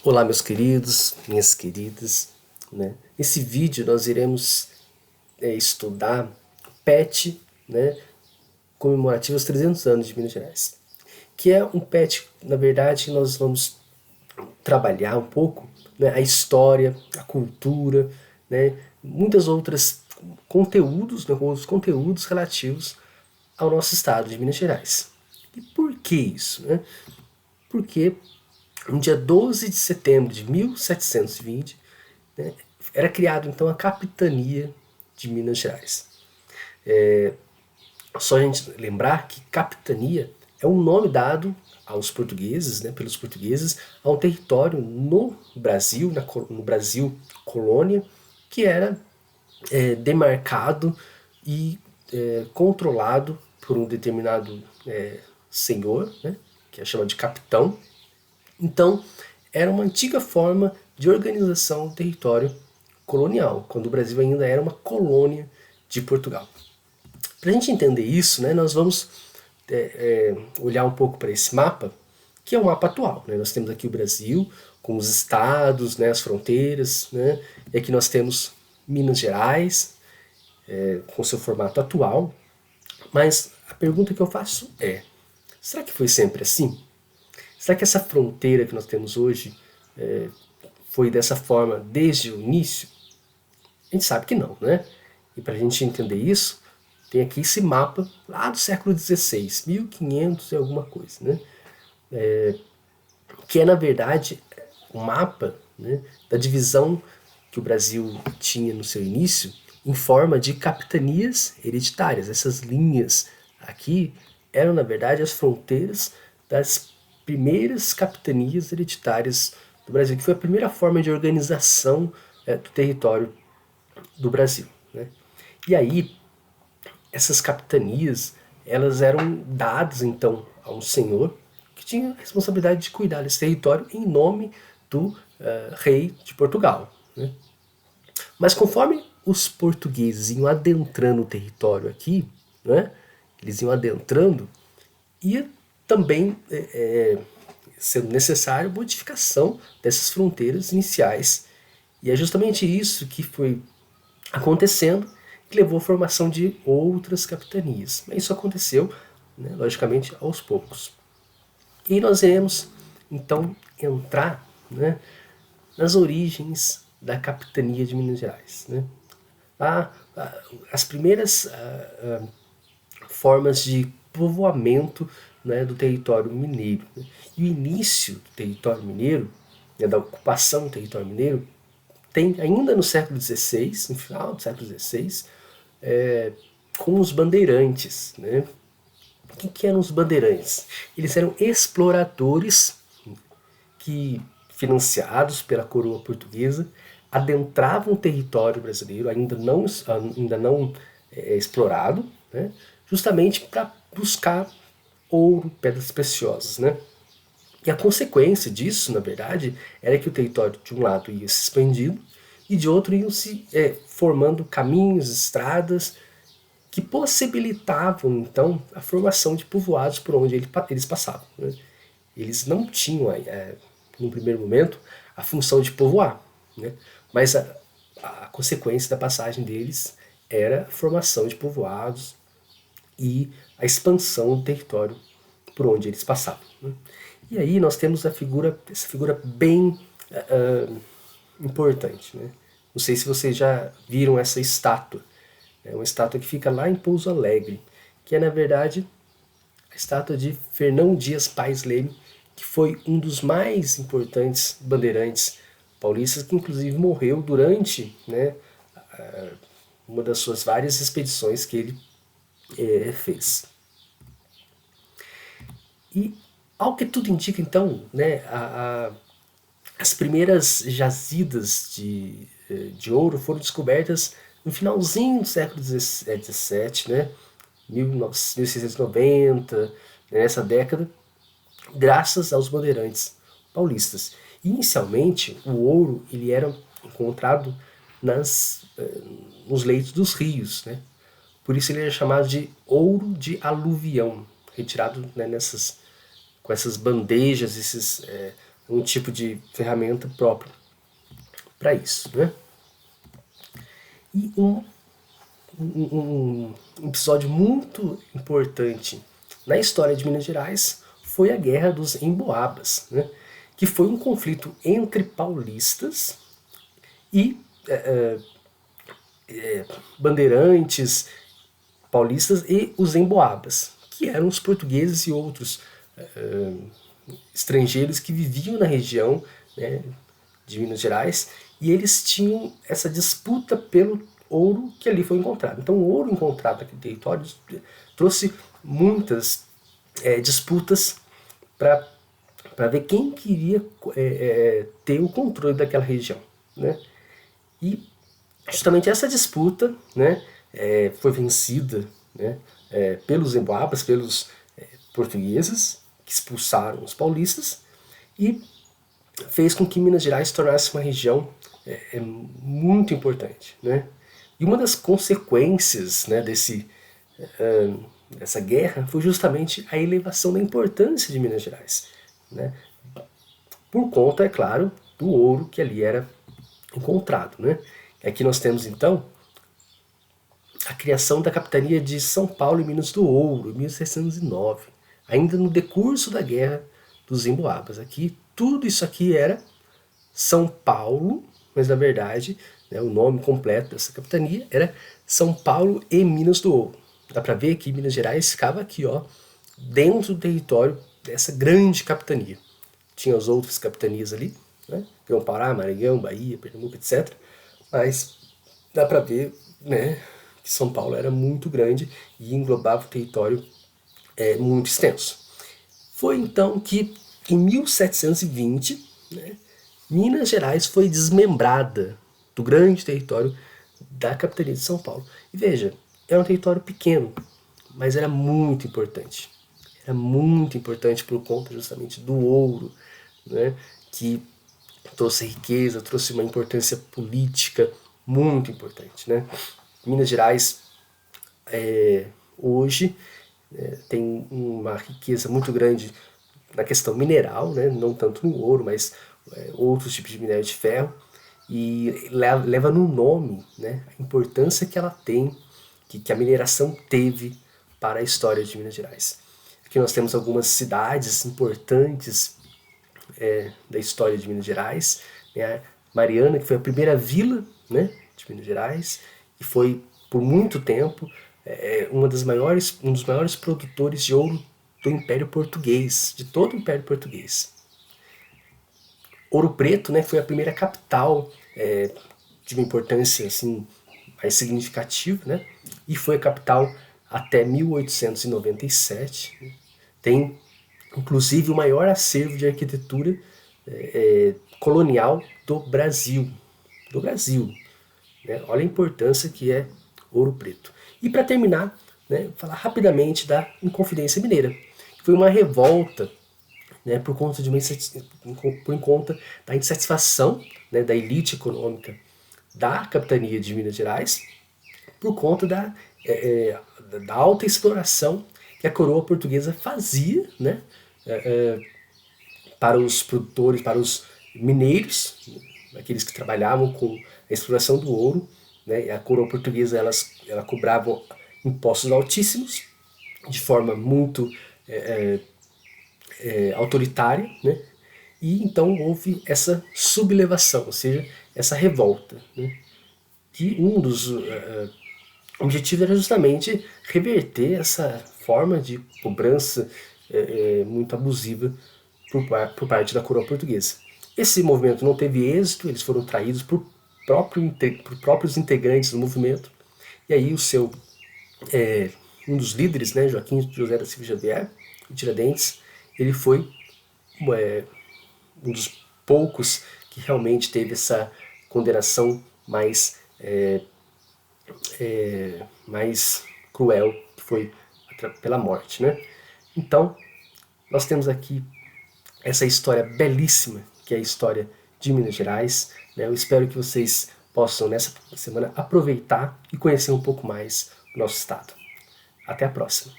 Olá, meus queridos, minhas queridas, né? Nesse vídeo nós iremos estudar o PET, né, comemorativo aos 300 anos de Minas Gerais, que é um PET, na verdade, nós vamos trabalhar um pouco, né, a história, a cultura, né, muitas outras conteúdos, né, outros conteúdos relativos ao nosso estado de Minas Gerais. E por que isso, né? Porque no dia 12 de setembro de 1720, né, era criado então a capitania de Minas Gerais. Só a gente lembrar que capitania é um nome dado aos portugueses, né, pelos portugueses, a um território no Brasil, no Brasil colônia, que era demarcado e controlado por um determinado senhor, né, que é chamado de capitão. Então, era uma antiga forma de organização do território colonial, quando o Brasil ainda era uma colônia de Portugal. Para a gente entender isso, né, nós vamos olhar um pouco para esse mapa, que é o mapa atual. Né? Nós temos aqui o Brasil, com os estados, né, as fronteiras, né? E aqui nós temos Minas Gerais, com seu formato atual. Mas a pergunta que eu faço é, será que foi sempre assim? Será que essa fronteira que nós temos hoje foi dessa forma desde o início? A gente sabe que não, né? E para a gente entender isso, tem aqui esse mapa lá do século XVI, 1500 e alguma coisa, né? Que é, na verdade, o mapa, né, da divisão que o Brasil tinha no seu início em forma de capitanias hereditárias. Essas linhas aqui eram, na verdade, as fronteiras das primeiras capitanias hereditárias do Brasil, que foi a primeira forma de organização do território do Brasil. Né? E aí, essas capitanias, elas eram dadas, então, a um senhor que tinha a responsabilidade de cuidar desse território em nome do rei de Portugal. Né? Mas conforme os portugueses iam adentrando o território aqui, né, eles iam adentrando, ia também sendo necessário modificação dessas fronteiras iniciais. E é justamente isso que foi acontecendo que levou à formação de outras capitanias. Mas isso aconteceu, né, logicamente, aos poucos. E nós iremos, então, entrar, né, nas origens da capitania de Minas Gerais. Né? As primeiras formas de povoamento, né, do território mineiro. Né? E o início do território mineiro, né, da ocupação do território mineiro, tem ainda no século XVI, no final do século XVI, com os bandeirantes. Né? O que eram os bandeirantes? Eles eram exploradores que, financiados pela coroa portuguesa, adentravam o território brasileiro, ainda não explorado, né? Justamente para buscar ouro, pedras preciosas. Né? E a consequência disso, na verdade, era que o território de um lado ia se expandindo e de outro iam se formando caminhos, estradas, que possibilitavam, então, a formação de povoados por onde eles passavam. Né? Eles não tinham, no primeiro momento, a função de povoar, né? Mas a consequência da passagem deles era a formação de povoados e a expansão do território por onde eles passavam. Né? E aí nós temos essa figura bem importante. Né? Não sei se vocês já viram essa estátua. É uma estátua que fica lá em Pouso Alegre, que é, na verdade, a estátua de Fernão Dias Pais Leme, que foi um dos mais importantes bandeirantes paulistas, que inclusive morreu durante, né, uma das suas várias expedições que ele fez. E, ao que tudo indica, então, né, as primeiras jazidas de ouro foram descobertas no finalzinho do século XVII, né, 1690, nessa década, graças aos bandeirantes paulistas. Inicialmente, o ouro ele era encontrado nos leitos dos rios. Né? Por isso ele era chamado de ouro de aluvião, retirado, né, com essas bandejas, esses um tipo de ferramenta própria para isso, né? E um episódio muito importante na história de Minas Gerais foi a Guerra dos Emboabas, né? Que foi um conflito entre paulistas e bandeirantes paulistas e os emboabas, que eram os portugueses e outros estrangeiros que viviam na região, né, de Minas Gerais, e eles tinham essa disputa pelo ouro que ali foi encontrado. Então, o ouro encontrado naquele território trouxe muitas disputas para ver quem queria ter o controle daquela região, né? E justamente essa disputa, né, foi vencida, né, pelos emboabas, pelos portugueses, que expulsaram os paulistas, e fez com que Minas Gerais se tornasse uma região muito importante, né? E uma das consequências, né, dessa guerra foi justamente a elevação da importância de Minas Gerais, né? Por conta, é claro, do ouro que ali era encontrado, né? Aqui nós temos então a criação da capitania de São Paulo e Minas do Ouro, em 1609, ainda no decurso da Guerra dos Emboabas. Aqui, tudo isso aqui era São Paulo, mas na verdade, né, o nome completo dessa capitania era São Paulo e Minas do Ouro. Dá para ver que Minas Gerais ficava aqui, ó, dentro do território dessa grande capitania. Tinha as outras capitanias ali, né? Grão-Pará, Maranhão, Bahia, Pernambuco, etc. Mas dá para ver, né, que São Paulo era muito grande e englobava um território muito extenso. Foi então que, em 1720, né, Minas Gerais foi desmembrada do grande território da capitania de São Paulo. E veja, era um território pequeno, mas era muito importante. Era muito importante por conta justamente do ouro, né, que trouxe riqueza, trouxe uma importância política muito importante, né? Minas Gerais hoje tem uma riqueza muito grande na questão mineral, né? Não tanto no ouro, mas outros tipos de minério de ferro, e leva no nome, né, a importância que ela tem, que a mineração teve para a história de Minas Gerais. Aqui nós temos algumas cidades importantes da história de Minas Gerais, né? Mariana, que foi a primeira vila, né, de Minas Gerais, e foi por muito tempo um dos maiores produtores de ouro do Império Português, de todo o Império Português. Ouro Preto, né, foi a primeira capital de uma importância assim mais significativa, né, e foi a capital até 1897. Tem inclusive o maior acervo de arquitetura colonial do Brasil. Do Brasil. Né? Olha a importância que é Ouro Preto. E para terminar, né, falar rapidamente da Inconfidência Mineira, que foi uma revolta, né, por conta da insatisfação, né, da elite econômica da capitania de Minas Gerais, por conta da alta exploração que a coroa portuguesa fazia, né, para os produtores, para os mineiros, aqueles que trabalhavam com a exploração do ouro, né? A coroa portuguesa ela cobrava impostos altíssimos de forma muito autoritária, né? E então houve essa sublevação, ou seja, essa revolta, né? Que um dos objetivos era justamente reverter essa forma de cobrança muito abusiva por parte da coroa portuguesa. Esse movimento não teve êxito, eles foram traídos por próprios integrantes do movimento, e aí um dos líderes, né, Joaquim José da Silva Xavier, de Tiradentes, ele foi um dos poucos que realmente teve essa condenação mais cruel, que foi pela morte, né? Então, nós temos aqui essa história belíssima, que é a história de Minas Gerais, né? Eu espero que vocês possam, nessa semana, aproveitar e conhecer um pouco mais o nosso estado. Até a próxima!